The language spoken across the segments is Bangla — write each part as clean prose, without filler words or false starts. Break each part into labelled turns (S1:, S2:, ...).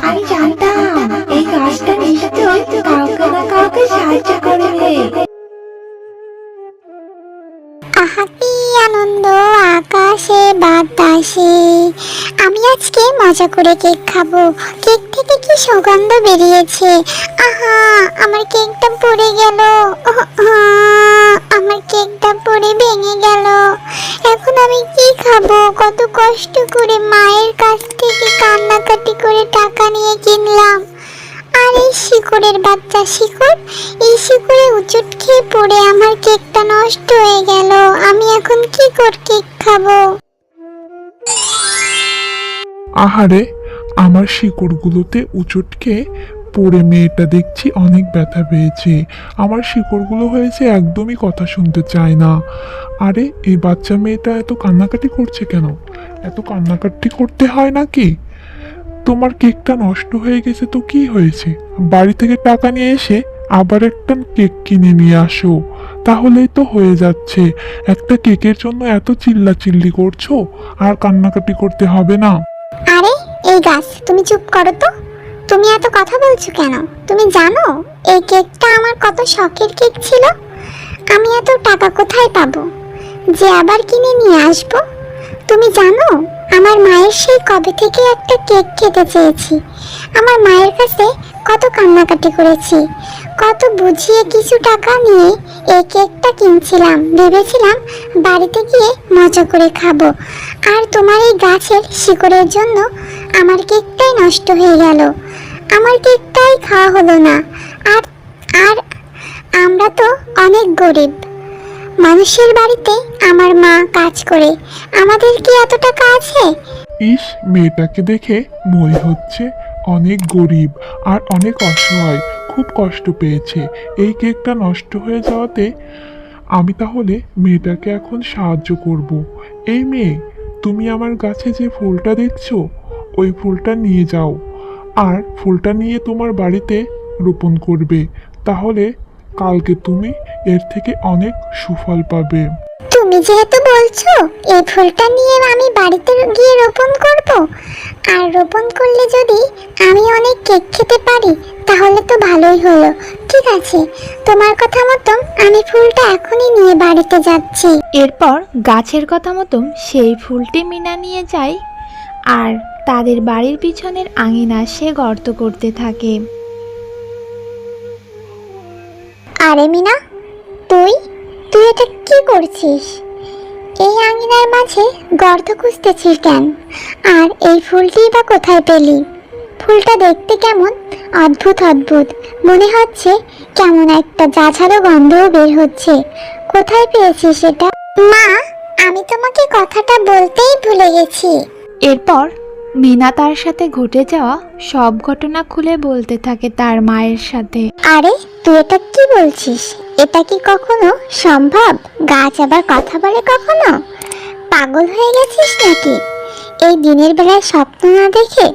S1: আমি জানতাম এই গাছটা নিশ্চয়ই কাউকে না কাউকে সাহায্য করবে।
S2: আহা কি আনন্দ আকাশে বাতাসে। আমি আজকে মজা করে কেক খাবো। কেক থেকে কি সুগন্ধ বেরিয়েছে। আহা আমার কেকটা পড়ে গেল। আমার কেকটা পড়ে ভেঙে গেল। এখন আমি কি খাবো? কত কষ্ট করে মায়ের কাছ থেকে কান্নাকাটি করে টাকা নিয়ে কিনলাম। আর এই শিকড়ের বাচ্চা শিকড়, এই শিকড়ে উচট খেয়ে পড়ে আমার কেকটা নষ্ট হয়ে গেল। আমি এখন কি করে কেক খাবো?
S3: আহারে, আমার শিকড়গুলোতে উচট খেয়ে পড়ে মেয়েটা দেখছি অনেক ব্যথা পেয়েছে। আমার শিকড়গুলো হয়েছে একদমই কথা শুনতে চায় না। আরে এই বাচ্চা মেয়েটা এত কান্নাকাটি করছে কেন? এত কান্নাকাটি করতে হয় নাকি? তোমার কেকটা নষ্ট হয়ে গেছে তো কি হয়েছে? বাড়ি থেকে টাকা নিয়ে এসে আবার একটা কেক কিনে নিয়ে আসো, তাহলেই তো হয়ে যাচ্ছে। একটা কেকের জন্য এত চিল্লাচিল্লি করছো, আর কান্নাকাটি করতে হবে না।
S2: আরে এই গাছ, তুমি চুপ করো তো। তুমি এত কথা বলছো কেন? তুমি জানো এই কেকটা আমার কত শখের কেক ছিল? আমি এত টাকা কোথায় পাবো যে আবার কিনে নিয়ে আসবো? তুমি জানো আমার মায়ের সেই কবে থেকে একটা কেক খেতে চেয়েছি। আমার মায়ের কাছে কত কান্নাকাটি করেছি, কত বুঝিয়ে কিছু টাকা নিয়ে এই কেকটা কিনছিলাম। ভেবেছিলাম বাড়িতে গিয়ে মজা করে খাবো। আর তোমার এই গাছের শিকড়ের জন্য আমার কেকটাই নষ্ট হয়ে গেল। আমার কেকটাই খাওয়া হলো না। আর আর আমরা তো অনেক গরিব মানুষের বাড়িতে আমার মা কাজ করে। আমাদের কি এত টাকা আছে?
S3: ইস, মেয়েটাকে দেখে মনে হচ্ছে অনেক গরিব আর অনেক অসহায়, খুব কষ্ট পেয়েছে এই কেকটা নষ্ট হয়ে যাওয়াতে। আমি তাহলে মেয়েটাকে এখন সাহায্য করব। এই মেয়ে, তুমি আমার গাছে যে ফুলটা দেখছো, ওই ফুলটা নিয়ে যাও আর ফুলটা নিয়ে তোমার বাড়িতে রোপণ করবে। তাহলে কালকে তুমি এর থেকে অনেক সুফল পাবে।
S2: তুমি যেহেতু বলছো এই ফুলটা নিয়ে আমি বাড়িতে গিয়ে রোপণ করব, আর রোপণ করলে যদি আমি অনেক কেক খেতে পারি তাহলে তো ভালোই হলো। ঠিক আছে, তোমার কথা মতো আমি ফুলটা এখনই নিয়ে বাড়িতে যাচ্ছি।
S4: এরপর গাছের কথা মতো সেই ফুলটি মিনা নিয়ে যায় আর তাদের বাড়ির পিছনের আঙিনা সে গর্ত করতে থাকে।
S2: আরে মিনা, তুই তুই এটা কি করছিস? এই আঙিনার মাঝে গর্ত খুঁজতেছিস কেন? আর এই ফুলটি বা কোথায় পেলি? ফুলটা দেখতে কেমন অদ্ভুত অদ্ভুত মনে হচ্ছে, কেমন একটা ঝাঁঝালো গন্ধও বের হচ্ছে। কোথায় পেয়েছিস এটা? মা, আমি তোমাকে কথাটা বলতেই ভুলে গেছি।
S4: এরপর মিনা তার সাথে ঘটে যাওয়া সব ঘটনা খুলে বলতে থাকে তার মায়ের সাথে।
S2: আরে তুই এটা কি বলছিস? এটা কি কখনো সম্ভব? গাছ আবার কথা বলে কখনো? পাগল হয়ে গেছিস নাকি? এই দিনের বেলায় স্বপ্ন না দেখে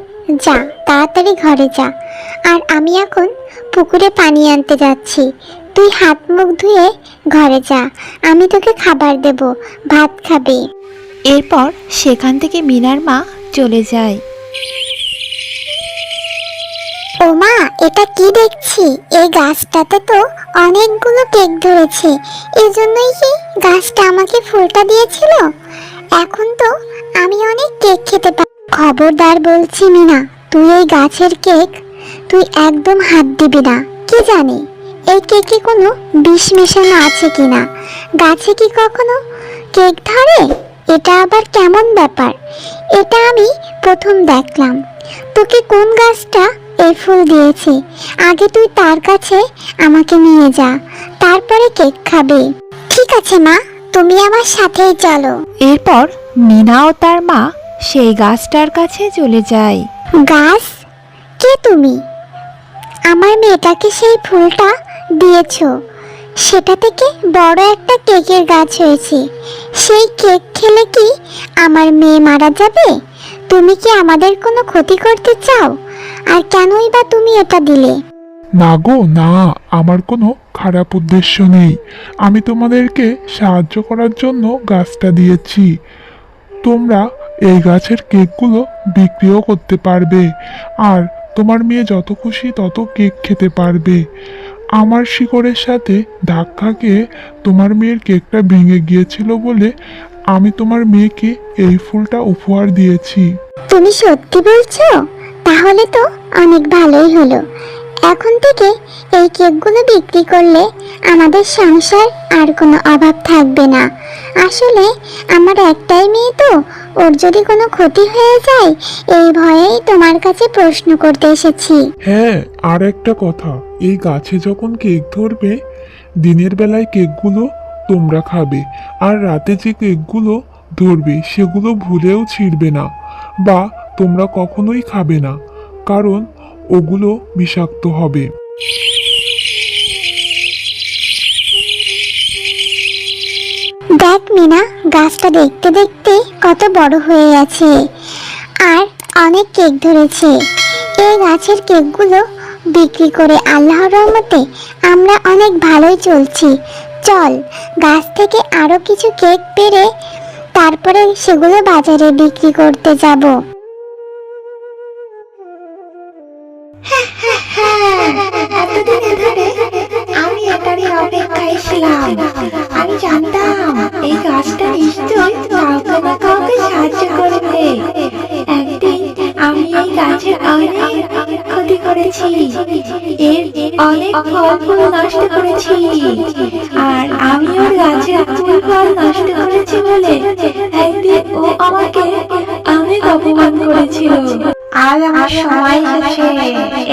S2: যা, তাড়াতাড়ি ঘরে যা। আর আমি এখন পুকুরে পানি আনতে যাচ্ছি। তুই হাত মুখ ধুয়ে ঘরে যা, আমি তোকে খাবার দেব, ভাত খাবি।
S4: এরপর সেখান থেকে মিনার মা চলে যায়।
S2: ও মা, এটা কি দেখছি? এই গাছটাতে তো অনেকগুলো কেক ধরেছে। এই জন্যই কি গাছটা আমাকে ফুলটা দিয়েছিল? এখন তো আমি অনেক কেক খেতে পারি। খবরদার বলছি মিনা, তুই এই গাছের কেক তুই একদম হাত দিবি না। কি জানি এই কেকে কোনো বিষ মেশানো আছে কিনা। গাছে কি কখনো কেক ধরে? এটা আবার কেমন ব্যাপার? এটা আমি প্রথম দেখলাম। তোকে কোন গাছটা এই ফুল দিয়েছে? আগে তুই তার কাছে আমাকে নিয়ে যা, তারপরে কেক খাবে। ঠিক আছে মা, তুমি আমার সাথেই চলো।
S4: এরপর মিনা ও তার মা সেই গাছটার কাছে চলে যায়।
S2: গাছ, কে তুমি? আমার মেয়েটাকে সেই ফুলটা দিয়েছো, সেটা থেকে বড় একটা কেকের গাছ হয়েছে। সেই কেক খেলে কি আমার মেয়ে মারা যাবে? তুমি কি আমাদের কোনো ক্ষতি করতে চাও? আর কেনই বা তুমি এটা দিলে?
S3: না গো না, আমার কোনো খারাপ উদ্দেশ্য নেই। আমি তোমাদেরকে সাহায্য করার জন্য গাছটা দিয়েছি। তোমরা এই গাছের কেকগুলো বিক্রিও করতে পারবে, আর তোমার মেয়ে যত খুশি তত কেক খেতে পারবে। আমার শিকড়ের সাথে ধাক্কা খেয়ে তোমার মেয়ের কেকটা ভেঙে গিয়েছিল বলে আমি তোমার মেয়েকে এই ফুলটা উপহার দিয়েছি।
S2: তুমি সত্যি বলছো? তাহলে তো অনেক ভালোই হলো। এখন থেকে এই কেকগুলো বিক্রি করলে আমাদের সংসার আর কোনো অভাব থাকবে না। আসলে আমার একটাই মেয়ে তো, ওর যদি কোনো ক্ষতি হয়ে যায় এই ভয়েই তোমার কাছে প্রশ্ন করতে এসেছি।
S3: হ্যাঁ, আর একটা কথা, এই গাছে যখন কেক ধরবে দিনের বেলায় কেকগুলো তোমরা খাবে, আর রাতে যে কেকগুলো ধরবে সেগুলো ভুলেও ছিঁড়বে না, বা তোমরা কখনোই খাবে না, কারণ ওগুলো বিষাক্ত হবে।
S2: দেখ মিনা, গাছটা দেখতে দেখতে কত বড় হয়ে গেছে আর অনেক কেক ধরেছে। এই গাছের কেকগুলো বিক্রি করে আল্লাহর রহমতে আমরা অনেক ভালোই চলছি। চল, গাছ থেকে আরো কিছু কেক পেড়ে তারপরে সেগুলো বাজারে বিক্রি করতে যাব।
S1: এতদিন ধরে আমি এটারই অপেক্ষায় ছিলাম। আমি জানতাম এই গাছটা নিশ্চয়ই কাউকে না কাউকে সাহায্য করবে। একদিন আমি এই গাছের অনেক ক্ষতি করেছি, এর অনেক ফল নষ্ট করেছি, আর আমি ওর গাছের ফুল ফল নষ্ট করেছি বলে একদিন ও আমাকে অনেক অপমান করেছিল। আজ আমার সময় এসেছে,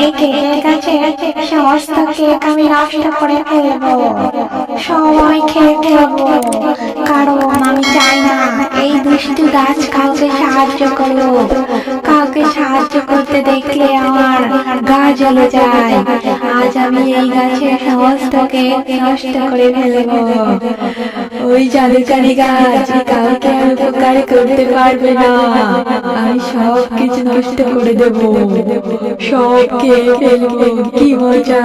S1: এই কেকের গাছে সমস্ত কেক আমি নষ্ট করে ফেলবো, সময় খেয়ে ফেলবো, কারণ আমি চাই না এই দুষ্টু গাছ কাউকে সাহায্য করুক। কাউকে সাহায্য করতে দেখলে আমার গা জ্বলে যায়। আজ আমি এই গাছের সমস্ত কেক নষ্ট করে ফেলবো। ওই জাদুকারি গাছ কাউকে আর উপকার করতে পারবে না। আমি সব কিছু নষ্ট করে দেব, সব কেক ফেলবো, কি মজা।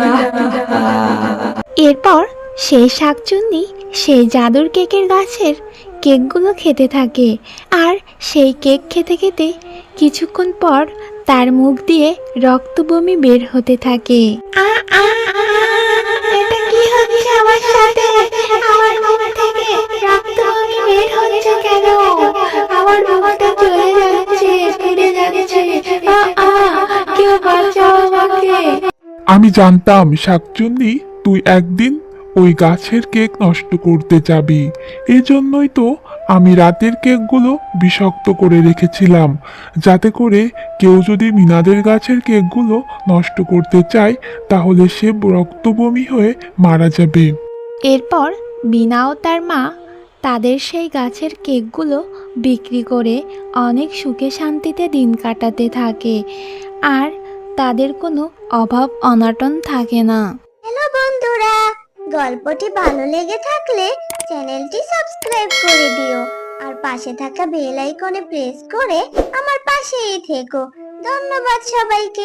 S4: এরপর সেই শাকচুন্নি সেই জাদুর কেকের গাছের কেকগুলো খেতে থাকে, আর সেই কেক খেতে খেতে কিছুক্ষণ পর তার মুখ দিয়ে রক্ত বমি বের হতে থাকে।
S1: এটা কি হচ্ছে আমার সাথে? আমার মুখ থেকে রক্ত বমি বের হচ্ছে কেন? আমার মুখটা চলে যাচ্ছে, পুড়ে যাচ্ছে। কেউ বাঁচাও আমাকে।
S3: আমি জানতাম শাকচুন্নি তুই একদিন ওই গাছের কেক নষ্ট করতে যাবি, এজন্যই তো আমি রাতের কেকগুলো বিষাক্ত করে রেখেছিলাম, যাতে করে কেউ যদি মিনাদের গাছের কেকগুলো নষ্ট করতে চায় তাহলে সে রক্তবমি হয়ে মারা যাবে।
S4: এরপর বিনা ও তার মা তাদের সেই গাছের কেকগুলো বিক্রি করে অনেক সুখে শান্তিতে দিন কাটাতে থাকে, আর তাদের কোনো অভাব অনাটন থাকে না।
S2: হ্যালো বন্ধুরা, গল্পটি ভালো লেগে থাকলে চ্যানেলটি সাবস্ক্রাইব করে দিও আর পাশে থাকা বেল আইকনে প্রেস করে আমার পাশেই থেকো। ধন্যবাদ সবাইকে।